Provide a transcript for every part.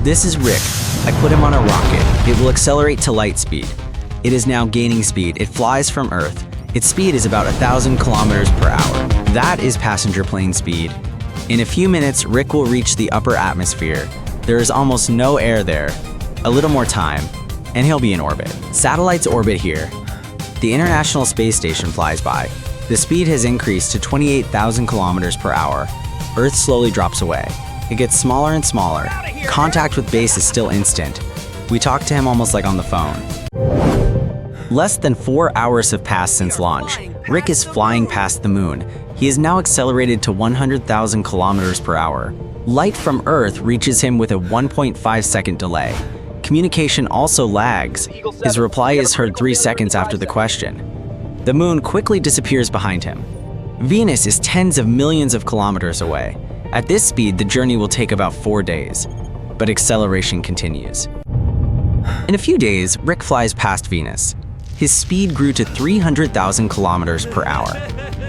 This is Rick. I put him on a rocket. It will accelerate to light speed. It is now gaining speed. It flies from Earth. Its speed is about 1,000 kilometers per hour. That is passenger plane speed. In a few minutes, Rick will reach the upper atmosphere. There is almost no air there. A little more time, and he'll be in orbit. Satellites orbit here. The International Space Station flies by. The speed has increased to 28,000 kilometers per hour. Earth slowly drops away. It gets smaller and smaller. Contact with base is still instant. We talk to him almost like on the phone. Less than 4 hours have passed since launch. Rick is flying past the moon. He is now accelerated to 100,000 kilometers per hour. Light from Earth reaches him with a 1.5-second delay. Communication also lags. His reply is heard 3 seconds after the question. The moon quickly disappears behind him. Venus is tens of millions of kilometers away. At this speed, the journey will take about 4 days, but acceleration continues. In a few days, Rick flies past Venus. His speed grew to 300,000 kilometers per hour.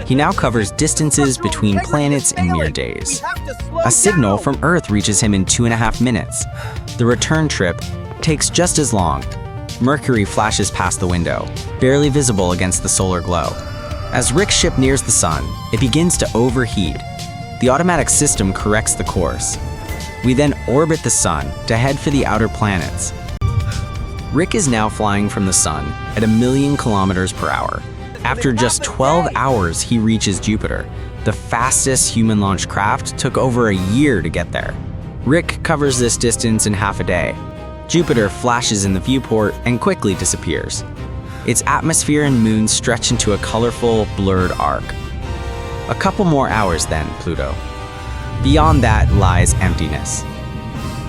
He now covers distances between planets in mere days. A signal from Earth reaches him in 2.5 minutes. The return trip takes just as long. Mercury flashes past the window, barely visible against the solar glow. As Rick's ship nears the sun, it begins to overheat. The automatic system corrects the course. We then orbit the sun to head for the outer planets. Rick is now flying from the sun at 1,000,000 kilometers per hour. After just 12 hours, he reaches Jupiter. The fastest human-launched craft took over a year to get there. Rick covers this distance in half a day. Jupiter flashes in the viewport and quickly disappears. Its atmosphere and moon stretch into a colorful, blurred arc. A couple more hours then, Pluto. Beyond that lies emptiness.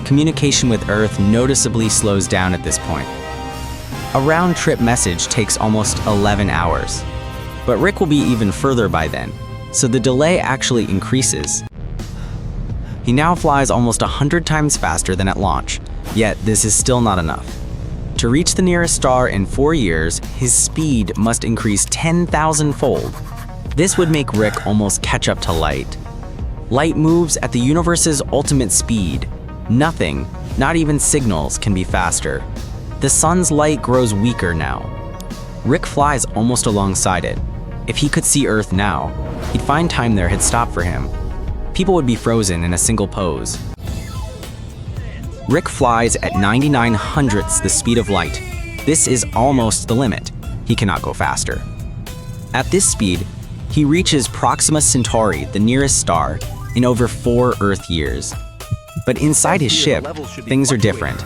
Communication with Earth noticeably slows down at this point. A round-trip message takes almost 11 hours. But Rick will be even further by then, so the delay actually increases. He now flies almost 100 times faster than at launch, yet this is still not enough. To reach the nearest star in 4 years, his speed must increase 10,000-fold. This would make Rick almost catch up to light. Light moves at the universe's ultimate speed. Nothing, not even signals, can be faster. The sun's light grows weaker now. Rick flies almost alongside it. If he could see Earth now, he'd find time there had stopped for him. People would be frozen in a single pose. Rick flies at 99 hundredths the speed of light. This is almost the limit. He cannot go faster. At this speed, he reaches Proxima Centauri, the nearest star, in over 4 Earth years. But inside his ship, things are different.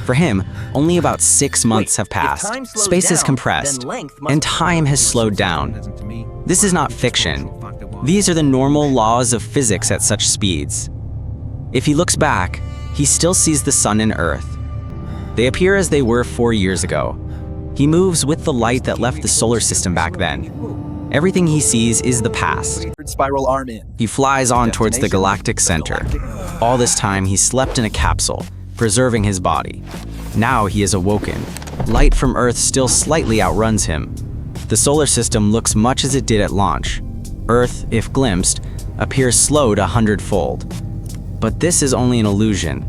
For him, only about 6 months have passed. Space is compressed, and time has slowed down. This is not fiction. These are the normal laws of physics at such speeds. If he looks back, he still sees the sun and Earth. They appear as they were 4 years ago. He moves with the light that left the solar system back then. Everything he sees is the past. Spiral arm in. He flies on towards the galactic center. All this time, he slept in a capsule, preserving his body. Now he is awoken. Light from Earth still slightly outruns him. The solar system looks much as it did at launch. Earth, if glimpsed, appears slowed 100-fold. But this is only an illusion.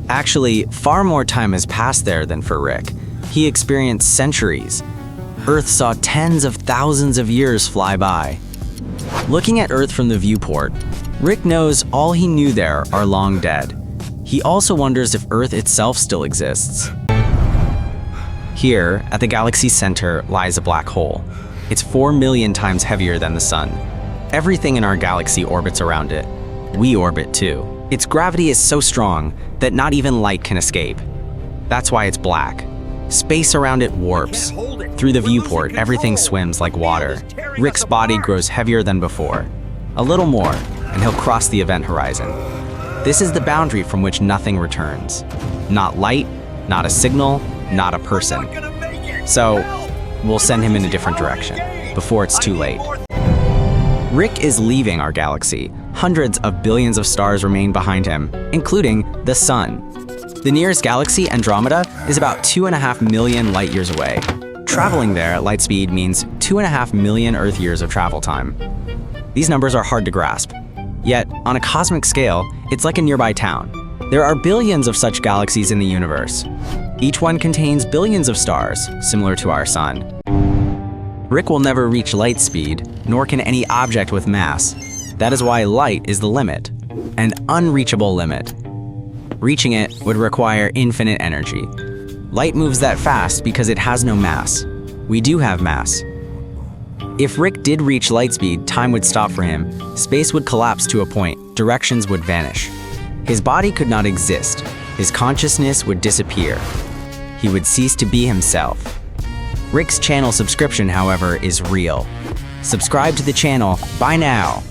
Actually, far more time has passed there than for Rick. He experienced centuries. Earth saw tens of thousands of years fly by. Looking at Earth from the viewport, Rick knows all he knew there are long dead. He also wonders if Earth itself still exists. Here, at the galaxy's center, lies a black hole. It's 4 million times heavier than the sun. Everything in our galaxy orbits around it. We orbit too. Its gravity is so strong that not even light can escape. That's why it's black. Space around it warps. Through the viewport, everything swims like water. Rick's body grows heavier than before. A little more, and he'll cross the event horizon. This is the boundary from which nothing returns. Not light, not a signal, not a person. So, we'll send him in a different direction, before it's too late. Rick is leaving our galaxy. Hundreds of billions of stars remain behind him, including the sun. The nearest galaxy, Andromeda, is about 2.5 million light years away. Traveling there at light speed means 2.5 million Earth years of travel time. These numbers are hard to grasp. Yet, on a cosmic scale, it's like a nearby town. There are billions of such galaxies in the universe. Each one contains billions of stars, similar to our sun. Rick will never reach light speed, nor can any object with mass. That is why light is the limit, an unreachable limit. Reaching it would require infinite energy. Light moves that fast because it has no mass. We do have mass. If Rick did reach light speed, time would stop for him. Space would collapse to a point, directions would vanish. His body could not exist. His consciousness would disappear. He would cease to be himself. Rick's channel subscription, however, is real. Subscribe to the channel, buy now!